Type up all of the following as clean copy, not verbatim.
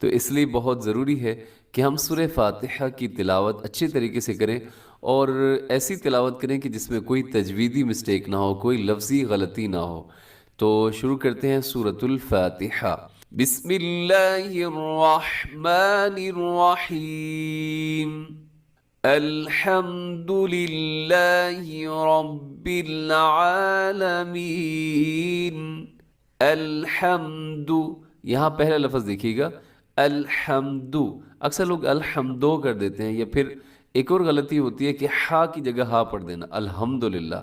تو اس لیے بہت ضروری ہے کہ ہم سورہ فاتحہ کی تلاوت اچھے طریقے سے کریں، اور ایسی تلاوت کریں کہ جس میں کوئی تجویدی مسٹیک نہ ہو، کوئی لفظی غلطی نہ ہو۔ تو شروع کرتے ہیں سورۃ الفاتحہ۔ بسم اللہ الرحمن الرحیم۔ الحمد للہ رب العالمین۔ الحمد، یہاں پہلا لفظ دیکھیے گا، الحمد۔ اکثر لوگ الحمدو کر دیتے ہیں، یا پھر ایک اور غلطی ہوتی ہے کہ ہا کی جگہ ہا پڑھ دینا، الحمدللہ،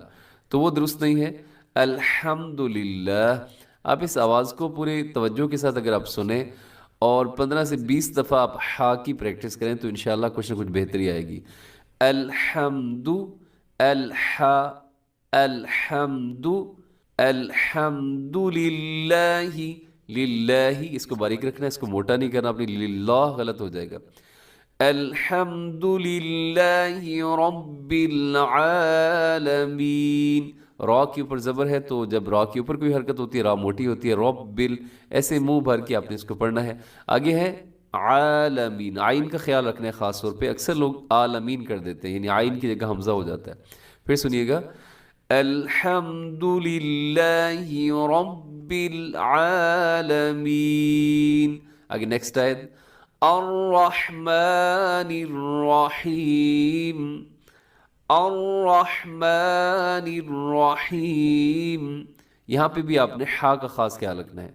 تو وہ درست نہیں ہے۔ الحمدللہ، آپ اس آواز کو پورے توجہ کے ساتھ اگر آپ سنیں اور 15 سے 20 دفعہ آپ ہا کی پریکٹس کریں تو انشاءاللہ کچھ نہ کچھ بہتری آئے گی۔ الحمد، الحا، الحمد، الحمد للہ، للہ، اس کو باریک رکھنا ہے، اس کو موٹا نہیں کرنا، اپنی للہ غلط ہو جائے گا۔ الحمد للہ رب العالمین۔ را کے اوپر زبر ہے، تو جب را کے اوپر کوئی حرکت ہوتی ہے را موٹی ہوتی ہے، رب ایسے منہ بھر کے آپ نے اس کو پڑھنا ہے۔ آگے ہے عالمین، آئین کا خیال رکھنا ہے خاص طور پہ، اکثر لوگ عالمین کر دیتے ہیں، یعنی آئین کی جگہ حمزہ ہو جاتا ہے۔ پھر سنیے گا، الحمد للہ رب العالمین۔ آگے نیکسٹ آیت، الرحمن الرحیم، الرحمن الرحیم۔ یہاں پہ بھی آپ نے ہا کا خاص خیال رکھنا ہے،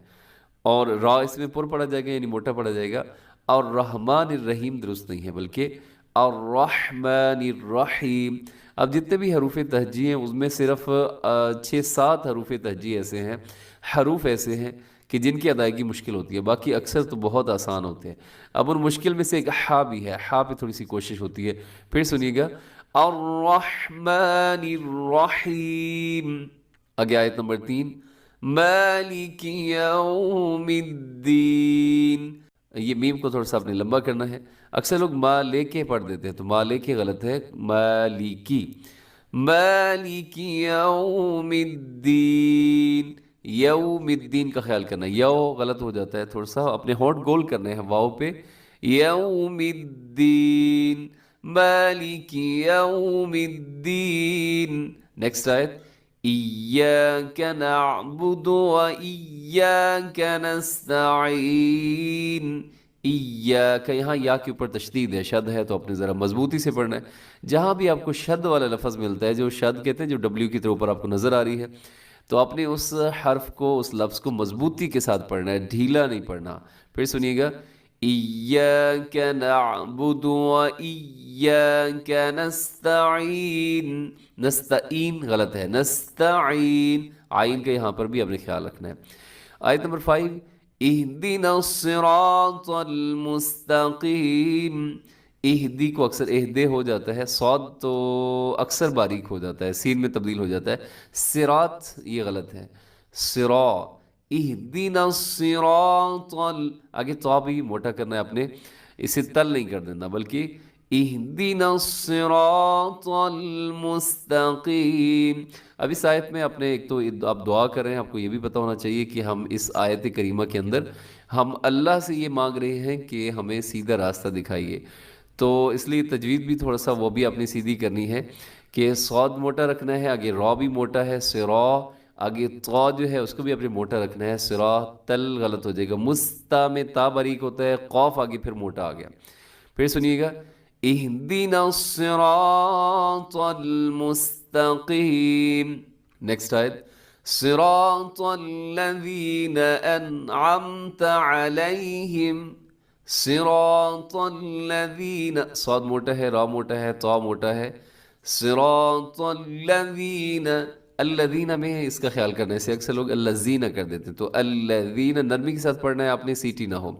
اور را اس میں پر پڑا جائے گا، یعنی موٹا پڑا جائے گا۔ اور رحمان الرحیم درست نہیں ہے، بلکہ الرحمن الرحیم۔ اب جتنے بھی حروف تہجی ہیں اس میں صرف 6-7 حروف تہجی ایسے ہیں، حروف ایسے ہیں کہ جن کی ادائیگی مشکل ہوتی ہے، باقی اکثر تو بہت آسان ہوتے ہیں۔ اب ان مشکل میں سے ایک ہا بھی ہے، ہا پہ تھوڑی سی کوشش ہوتی ہے۔ پھر سنیے گا، الرحمن الرحیم۔ آگے آیت نمبر 3، مالک یوم الدین۔ یہ میم کو تھوڑا سا آپ نے لمبا کرنا ہے، اکثر لوگ ما لے کے پڑھ دیتے ہیں، تو ما لے کے غلط ہے، مالکی، مالک یوم الدین۔ یوم الدین کا خیال کرنا ہے، یو غلط ہو جاتا ہے، تھوڑا سا اپنے ہونٹ گول کرنے ہیں واؤ پہ۔ یوم الدین، مالک یوم الدین۔ نیکسٹ آیت، ایاک نعبد و ایاک نستعین۔ ایاک، یہاں یا کے اوپر تشدید ہے، شد ہے، تو اپنے ذرا مضبوطی سے پڑھنا ہے۔ جہاں بھی آپ کو شد والا لفظ ملتا ہے، جو شد کہتے ہیں، جو ڈبلیو کی طرح اوپر آپ کو نظر آ رہی ہے، تو آپ نے اس حرف کو، اس لفظ کو مضبوطی کے ساتھ پڑھنا ہے، ڈھیلا نہیں پڑھنا۔ پھر سنیے گا، ایاک نعبد و ایاک نستعین۔ نستعین غلط ہے، نستعین، آئین کا یہاں پر بھی آپ نے خیال رکھنا ہے۔ آیت نمبر 5، اہدنا الصراط المستقیم۔ اہدی کو اکثر اہدے ہو جاتا ہے، صاد تو اکثر باریک ہو جاتا ہے، سین میں تبدیل ہو جاتا ہے۔ صراط یہ غلط ہے، صرا، اہدنا الصراط آگے تو بھی موٹا کرنا ہے اپنے، اسے تل نہیں کر دینا، بلکہ اہدنا الصراط المستقیم۔ اب اس آیت میں اپنے ایک تو آپ دعا کر رہے ہیں، آپ کو یہ بھی پتہ ہونا چاہیے کہ ہم اس آیت کریمہ کے اندر ہم اللہ سے یہ مانگ رہے ہیں کہ ہمیں سیدھا راستہ دکھائیے، تو اس لیے تجوید بھی تھوڑا سا وہ بھی اپنی سیدھی کرنی ہے کہ صاد موٹا رکھنا ہے، آگے را بھی موٹا ہے، صرا، آگے طا جو ہے اس کو بھی اپنے موٹا رکھنا ہے، صرا، تل غلط ہو جائے گا، مستا میں تا باریک ہوتا ہے، قاف آگے پھر موٹا آ گیا۔ پھر سنیے گا، اہدنا الصراط المستقیم۔ نیکسٹ آیت، صراط الذین انعمت علیہم۔ صراط الذین، صاد موٹا ہے، را موٹا ہے، طا موٹا ہے، صراط الذین، الذین میں اس کا خیال کرنے سے اکثر لوگ الذین کر دیتے ہیں، تو الذین نرمی کے ساتھ پڑھنا ہے آپ نے، سیٹی نہ ہو۔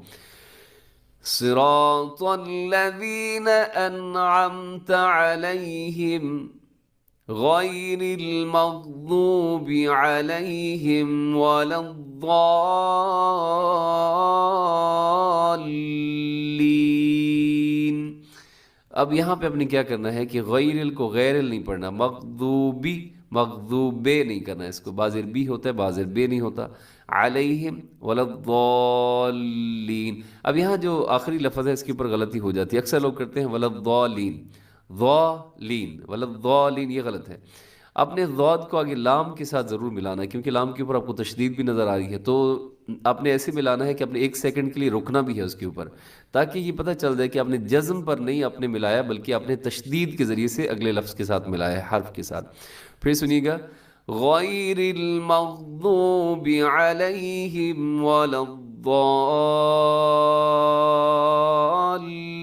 صراط الذین انعمت علیہم غیر المغضوب علیہم ولا الضالین۔ اب یہاں پہ اپنے کیا کرنا ہے کہ غیر ال کو غیر ال نہیں پڑھنا، مغضوبی مغضوبے نہیں کرنا ہے اس کو، بازر بی ہوتا ہے بازر بے نہیں ہوتا. علیہم ولا الضالین. اب یہاں جو آخری لفظ ہے اس کے اوپر غلطی ہو جاتی ہے، اکثر لوگ کرتے ہیں ولا الضالین، ضالین ولا الضالین، یہ غلط ہے. آپ نے ضاد کو آگے لام کے ساتھ ضرور ملانا ہے، کیونکہ لام کے اوپر آپ کو تشدید بھی نظر آ رہی ہے، تو آپ نے ایسے ملانا ہے کہ آپ نے ایک سیکنڈ کے لیے رکنا بھی ہے اس کے اوپر، تاکہ یہ پتہ چل جائے کہ آپ نے جزم پر نہیں آپ نے ملایا، بلکہ آپ نے تشدید کے ذریعے سے اگلے لفظ کے ساتھ ملایا ہے، حرف کے ساتھ. پھر سنیے گا غیر المغضوب علیہم ولا الضالین.